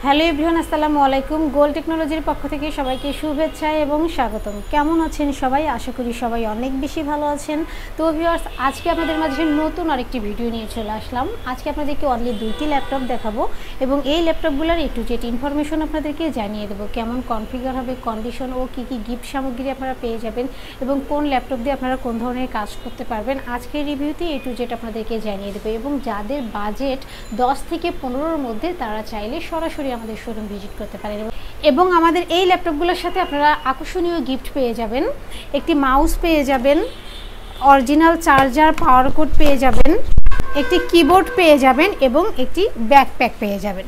Hello everyone, আসসালামু আলাইকুম। গোল টেকনোলজির পক্ষ থেকে সবাইকে শুভেচ্ছা এবং স্বাগতম। কেমন আছেন সবাই? আশা করি সবাই অনেক বেশি ভালো আছেন। তো ভিউয়ার্স, আজকে আপনাদের মাঝে নতুন আরেকটি ভিডিও নিয়ে চলে আসলাম। আজকে আপনাদেরকে অনলি দুইটি ল্যাপটপ দেখাবো এবং এই ল্যাপটপগুলোর একটু জেড ইনফরমেশন আপনাদেরকে জানিয়ে দেবো। কেমন কনফিগার হবে, কন্ডিশন ও কী কী গিফট সামগ্রী আপনারা পেয়ে যাবেন এবং কোন ল্যাপটপ দিয়ে আপনারা কোন ধরনের কাজ করতে পারবেন, আজকের রিভিউতে একটু জেড আপনাদেরকে জানিয়ে দেবো। এবং যাদের বাজেট 10 থেকে 15-র মধ্যে, তারা চাইলে সরাসরি আমাদের শোরুম ভিজিট করতে পারেন। এবং আমাদের এই ল্যাপটপগুলোর সাথে আপনারা আকর্ষণীয় গিফট পেয়ে যাবেন। একটি মাউস পেয়ে যাবেন, অরিজিনাল চার্জার, পাওয়ার কোড পেয়ে যাবেন, একটি কিবোর্ড পেয়ে যাবেন এবং একটি ব্যাকপ্যাক পেয়ে যাবেন।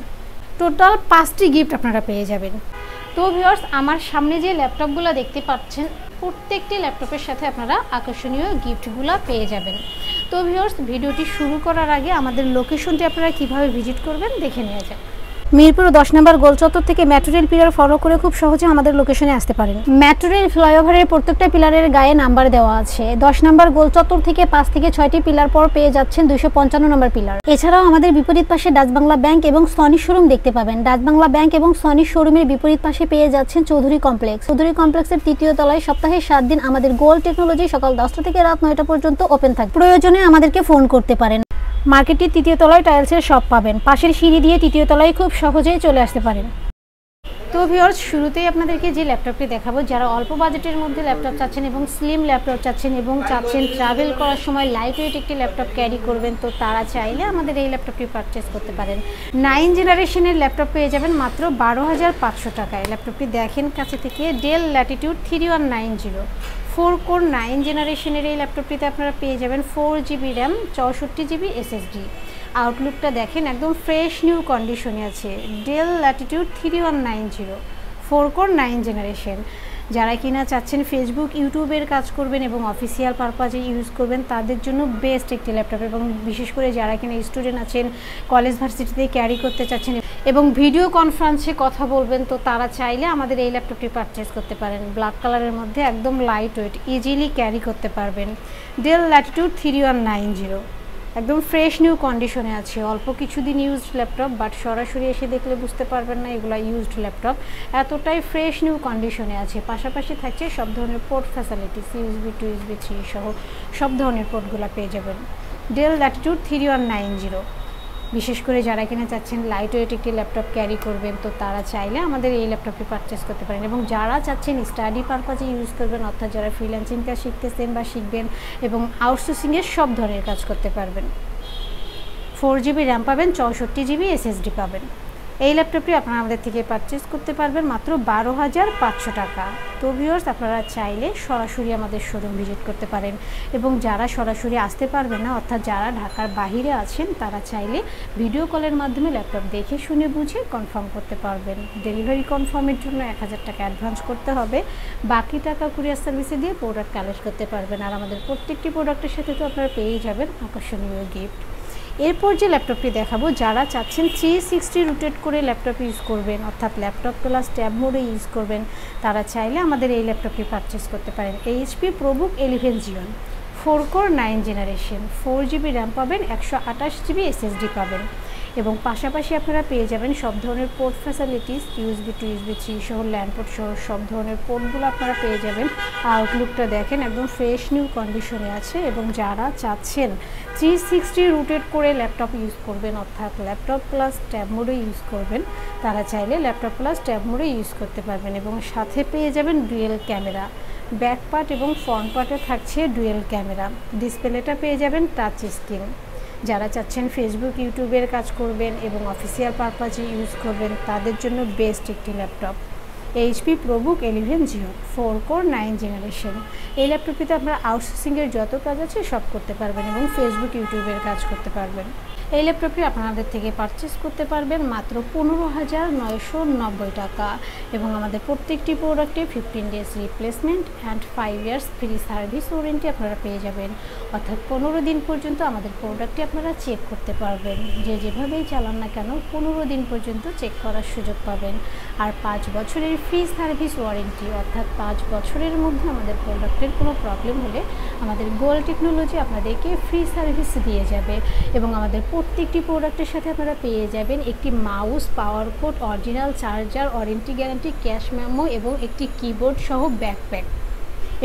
টোটাল 5টি গিফট আপনারা পেয়ে যাবেন। তো ভিউয়ার্স, আমার সামনে যে ল্যাপটপগুলো দেখতে পাচ্ছেন, প্রত্যেকটি ল্যাপটপের সাথে আপনারা আকর্ষণীয় গিফটগুলো পেয়ে যাবেন। তো ভিউয়ার্স, ভিডিওটি শুরু করার আগে আমাদের লোকেশনটি আপনারা কিভাবে ভিজিট করবেন দেখে নেওয়া যাক। মিরপুর 10 নম্বর গোল চত্বর থেকে মেট্রো রেল পিলার ফলো করে খুব সহজে আমাদের লোকেশনে আসতে পারেন। মেট্রো রেল ফ্লাইওভারের প্রত্যেকটা পিলারের গায়ে নাম্বার দেওয়া আছে। 10 নম্বর গোল চত্বর থেকে 5 থেকে 6টি পিলার পর পেয়ে যাচ্ছেন 255 নম্বর পিলার। এছাড়াও আমাদের বিপরীত পাশে ডাচ বাংলা ব্যাংক এবং সনি শোরুম দেখতে পাবেন। ডাচ বাংলা ব্যাংক এবং সনি শোরুমের বিপরীত পাশে পেয়ে যাচ্ছেন চৌধুরী কমপ্লেক্স। চৌধুরী কমপ্লেক্সের 3য় তলায় সপ্তাহে 7 দিন আমাদের গোল টেকনোলজি সকাল 10টা থেকে রাত 9টা পর্যন্ত ওপেন থাকে। প্রয়োজনে আমাদেরকে ফোন করতে পারেন। মার্কেটটির 3য় তলায় টাইলসের শপ পাবেন। পাশের সিঁড়ি দিয়ে 3য় তলায় খুব সহজেই চলে আসতে পারেন। তো ভিউয়ার্স, শুরুতেই আপনাদেরকে যে ল্যাপটপটি দেখাবো, যারা অল্প বাজেটের মধ্যে ল্যাপটপ চাচ্ছেন এবং স্লিম ল্যাপটপ চাচ্ছেন এবং চাচ্ছেন ট্রাভেল করার সময় লাইট ওয়েট একটি ল্যাপটপ ক্যারি করবেন, তো তারা চাইলে আমাদের এই ল্যাপটপটি পারচেস করতে পারেন। 9 জেনারেশনের ল্যাপটপ পেয়ে যাবেন মাত্র 12,500 টাকায়। ল্যাপটপটি দেখেন কাছে থেকে, ডেল ল্যাটিটিউড 3190 4 কোর 9 জেনারেশনের এই ল্যাপটপটিতে আপনারা পেয়ে যাবেন 4 জিবি র্যাম, 64 জিবি এসএসডি। আউটলুকটা দেখেন, একদম ফ্রেশ নিউ কন্ডিশনে আছে। Del Latitude 3190 4 core 9 generation. যারা কিনা চাচ্ছেন ফেসবুক, ইউটিউবের কাজ করবেন এবং অফিসিয়াল পারপাজে ইউজ করবেন, তাদের জন্য বেস্ট একটি ল্যাপটপ। এবং বিশেষ করে যারা কিনা স্টুডেন্ট আছেন, কলেজ ভার্সিটিতে ক্যারি করতে চাচ্ছেন এবং ভিডিও কনফারেন্সে কথা বলবেন, তো তারা চাইলে আমাদের এই ল্যাপটপটি পারচেস করতে পারেন। ব্ল্যাক কালারের মধ্যে একদম লাইট ওয়েট, ইজিলি ক্যারি করতে পারবেন। ডেল ল্যাটিটিউড 3190 একদম ফ্রেশ নিউ কন্ডিশনে আছে। অল্প কিছুদিন ইউজড ল্যাপটপ, বাট সরাসরি এসে দেখলে বুঝতে পারবেন না এগুলো ইউজড ল্যাপটপ। এতটাই ফ্রেশ নিউ কন্ডিশনে আছে। পাশাপাশি থাকছে সব ধরনের পোর্ট ফ্যাসিলিটিস, USB 2, USB 3 সহ সব ধরনের পোর্টগুলো পেয়ে যাবেন। Del Latitude 3190। বিশেষ করে যারা কিনা চাচ্ছেন লাইট ওয়েট একটি ল্যাপটপ ক্যারি করবেন, তো তারা চাইলে আমাদের এই ল্যাপটপটি পারচেস করতে পারেন। এবং যারা চাচ্ছেন স্টাডি পারপাজে ইউজ করবেন, অর্থাৎ যারা ফ্রিল্যান্সিং কাজ শিখতেছেন বা শিখবেন এবং আউটসোর্সিংয়ের সব ধরনের কাজ করতে পারবেন। 4 জিবি র্যাম পাবেন, 64 জিবি এসএসডি পাবেন। এই ল্যাপটপটি আপনারা আমাদের থেকে পারচেস করতে পারবেন মাত্র 12,500 টাকা। তো ভিউয়ার্স, আপনারা চাইলে সরাসরি আমাদের শোরুম ভিজিট করতে পারেন। এবং যারা সরাসরি আসতে পারবেন না, অর্থাৎ যারা ঢাকার বাহিরে আছেন, তারা চাইলে ভিডিও কলের মাধ্যমে ল্যাপটপ দেখে শুনে বুঝে কনফার্ম করতে পারবেন। ডেলিভারি কনফার্মের জন্য 1000 টাকা অ্যাডভান্স করতে হবে। বাকি টাকা কুরিয়ার সার্ভিসে দিয়ে প্রোডাক্ট কালেক্ট করতে পারবেন। আর আমাদের প্রত্যেকটি প্রোডাক্টের সাথে তো আপনারা পেয়েই যাবেন আকর্ষণীয় গিফট। এরপর যে ল্যাপটপটি দেখাবো, যারা চাচ্ছেন 360 রোটেট করে ল্যাপটপ ইউজ করবেন, অর্থাৎ ল্যাপটপ প্লাস ট্যাব মোডে ইউজ করবেন, তারা চাইলে আমাদের এই ল্যাপটপটি পারচেস করতে পারেন। HP ProBook 11 Jeon 4 core 9 generation, 4 GB RAM পাবেন, 128 জিবি এসএসডি পাবেন। এবং পাশাপাশি আপনারা পেয়ে যাবেন সব ধরনের পোর্ট ফ্যাসিলিটিস, USB 2, USB 3 সহ ল্যান্ড পোর্ট সহ সব ধরনের পোর্টগুলো আপনারা পেয়ে যাবেন। আউটলুকটা দেখেন, একদম ফ্রেশ নিউ কন্ডিশনে আছে। এবং যারা চাচ্ছেন 360 রোটেট করে ল্যাপটপ ইউজ করবেন, অর্থাৎ ল্যাপটপ প্লাস ট্যাব মোডে ইউজ করবেন, তারা চাইলে ল্যাপটপ প্লাস ট্যাব মোডে ইউজ করতে পারবেন। এবং সাথে পেয়ে যাবেন ডুয়েল ক্যামেরা, ব্যাক পার্ট এবং ফ্রন্ট পার্টে থাকছে ডুয়েল ক্যামেরা। ডিসপ্লেটা পেয়ে যাবেন টাচ স্ক্রিন। যারা চাচ্ছেন ফেসবুক, ইউটিউবের কাজ করবেন এবং অফিসিয়াল পারপাজে ইউজ করবেন, তাদের জন্য বেস্ট একটি laptop. HP ProBook 11 Jio 4 core 9 generation. এই ল্যাপটপটিতে আপনারা আউটসোর্সিংয়ের যত কাজ আছে সব করতে পারবেন এবং ফেসবুক, ইউটিউবের কাজ করতে পারবেন। এই ল্যাপটপটি আপনাদের থেকে পারচেস করতে পারবেন মাত্র 15,990 টাকা। এবং আমাদের প্রত্যেকটি প্রোডাক্টে 15 days replacement and 5 years free service warranty আপনারা পেয়ে যাবেন। অর্থাৎ 15 দিন পর্যন্ত আমাদের প্রোডাক্টটি আপনারা চেক করতে পারবেন। যেভাবেই চালান না কেন 15 দিন পর্যন্ত চেক করার সুযোগ পাবেন। আর 5 বছরের ফ্রি সার্ভিস ওয়ারেন্টি, অর্থাৎ 5 বছরের মধ্যে আমাদের প্রোডাক্টের কোনো প্রবলেম হলে আমাদের গোল টেকনোলজি আপনাদেরকে ফ্রি সার্ভিস দিয়ে যাবে। এবং আমাদের প্রত্যেকটি প্রোডাক্টের সাথে আপনারা পেয়ে যাবেন একটি mouse, power cord, original charger, warranty guarantee, cash memo এবং একটি কিবোর্ড সহ ব্যাকপ্যাক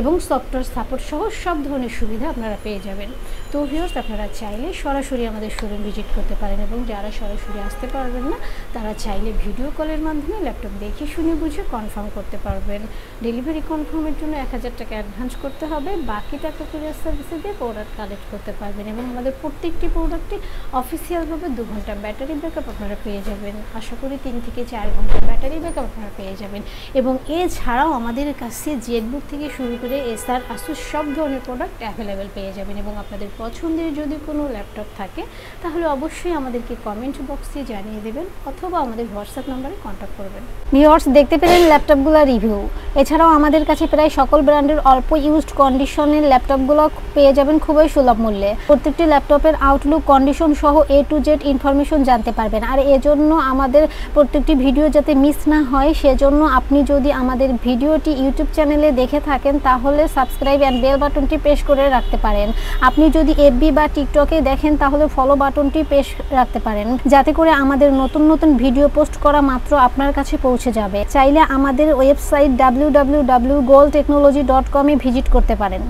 এবং সফটওয়্যার সাপোর্ট সহ সব ধরনের সুবিধা আপনারা পেয়ে যাবেন। তো ভিউয়ার্স, আপনারা চাইলে সরাসরি আমাদের শোরুম ভিজিট করতে পারেন এবং যারা সরাসরি আসতে পারবেন না তারা চাইলে ভিডিও কলের মাধ্যমে ল্যাপটপ দেখে শুনে বুঝে কনফার্ম করতে পারবেন। ডেলিভারি কনফার্মের জন্য 1000 টাকা অ্যাডভান্স করতে হবে, বাকি টাকা কুরিয়ার সার্ভিসে দিয়ে প্রোডাক্ট কালেক্ট করতে পারবেন এবং আমাদের প্রত্যেকটি প্রোডাক্টে অফিসিয়ালভাবে 2 ঘন্টা ব্যাটারি ব্যাকআপ আপনারা পেয়ে যাবেন। আশা করি 3 থেকে 4 ঘন্টা ব্যাটারি ব্যাকআপ আপনারা পেয়ে যাবেন এবং এছাড়াও আমাদের কাছে জেটবুক থেকে শুরু করে এসার, আসুস সব ধরনের প্রোডাক্ট অ্যাভেলেবেল পেয়ে যাবেন এবং আপনাদের পছন্দের যদি কোনো ল্যাপটপ থাকে তাহলে অবশ্যই আমাদেরকে কমেন্ট বক্সে জানিয়ে দেবেন অথবা আমাদের হোয়াটসঅ্যাপ নম্বরে কন্ট্যাক্ট করবেন। ভিউয়ার্স, দেখতে পেলেন ল্যাপটপগুলোর রিভিউ। এছাড়াও আমাদের কাছে প্রায় সকল ব্র্যান্ডের অল্প ইউজড কন্ডিশনের ল্যাপটপগুলো পেয়ে যাবেন খুবই সুলভ মূল্যে। প্রত্যেকটি ল্যাপটপের আউটলুক, কন্ডিশন সহ A to Z ইনফরমেশন জানতে পারবেন। আর এজন্য আমাদের প্রত্যেকটি ভিডিও যাতে মিস না হয় সেজন্য আপনি যদি আমাদের ভিডিওটি ইউটিউব চ্যানেলে দেখে থাকেন তাহলে সাবস্ক্রাইব অ্যান্ড বেল বাটনটি প্রেস করে রাখতে পারেন। আপনি যদি FB বা টিকটকে দেখেন তাহলে ফলো বাটনটি প্রেস রাখতে পারেন, যাতে করে আমাদের নতুন নতুন ভিডিও পোস্ট করা মাত্র আপনার কাছে পৌঁছে যাবে। চাইলে আমাদের ওয়েবসাইট www.goldtechnology.com এ ভিজিট করতে পারেন।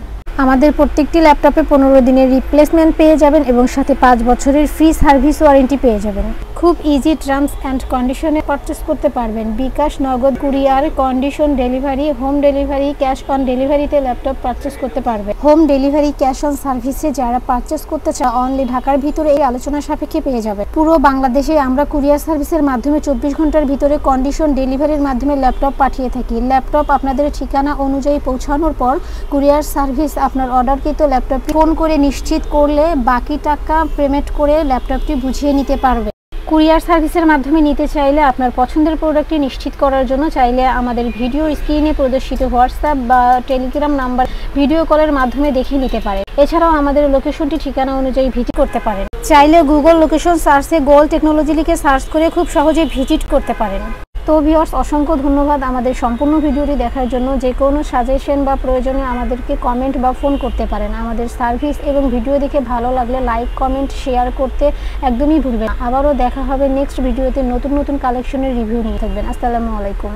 আমাদের প্রত্যেকটি ল্যাপটপে 15 দিনের রিপ্লেসমেন্ট পেয়ে যাবেন এবং সাথে 5 বছরের ফ্রি সার্ভিস ওয়ারেন্টি পেয়ে যাবেন। খুব ইজি টার্মস অ্যান্ড কন্ডিশনে পারচেস করতে পারবেন। বিকাশ, নগদ, courier, condition delivery, home delivery, cash on ডেলিভারিতে ল্যাপটপ পারচেস করতে পারবে। হোম ডেলিভারি, ক্যাশ অন সার্ভিসে যারা পারচেস করতে চায় অনলি ঢাকার ভিতরে এই আলোচনা সাপেক্ষে পেয়ে যাবে। পুরো বাংলাদেশে আমরা কুরিয়ার সার্ভিসের মাধ্যমে 24 ঘন্টার ভিতরে কন্ডিশন ডেলিভারির মাধ্যমে ল্যাপটপ পাঠিয়ে থাকি। ল্যাপটপ আপনাদের ঠিকানা অনুযায়ী পৌঁছানোর পর কুরিয়ার সার্ভিস আপনার অর্ডারকৃত ল্যাপটপ ফোন করে নিশ্চিত করলে বাকি টাকা পেমেন্ট করে ল্যাপটপটি বুঝিয়ে নিতে পারবে। কুরিয়ার সার্ভিসের মাধ্যমে নিতে চাইলে আপনার পছন্দের প্রোডাক্টটি নিশ্চিত করার জন্য চাইলে আমাদের ভিডিও স্ক্রিনে প্রদর্শিত হোয়াটসঅ্যাপ বা টেলিগ্রাম নাম্বার ভিডিও কলের মাধ্যমে দেখে নিতে পারে। এছাড়াও আমাদের লোকেশনটি ঠিকানা অনুযায়ী ভিজিট করতে পারেন। চাইলে গুগল লোকেশন সার্চে গোল্ড টেকনোলজি লিখে সার্চ করে খুব সহজে ভিজিট করতে পারেন। তো ভিউয়ার্স, অসংখ্য ধন্যবাদ আমাদের সম্পূর্ণ ভিডিওটি দেখার জন্য। যে কোনো সাজেশন বা প্রয়োজনে আমাদেরকে কমেন্ট বা ফোন করতে পারেন। আমাদের সার্ভিস এবং ভিডিও দেখে ভালো লাগলে লাইক, কমেন্ট, শেয়ার করতে একদমই ভুলবেন না। আবারও দেখা হবে নেক্সট ভিডিওতে নতুন নতুন কালেকশনের রিভিউ নিয়ে। থাকবেন। আসসালামু আলাইকুম।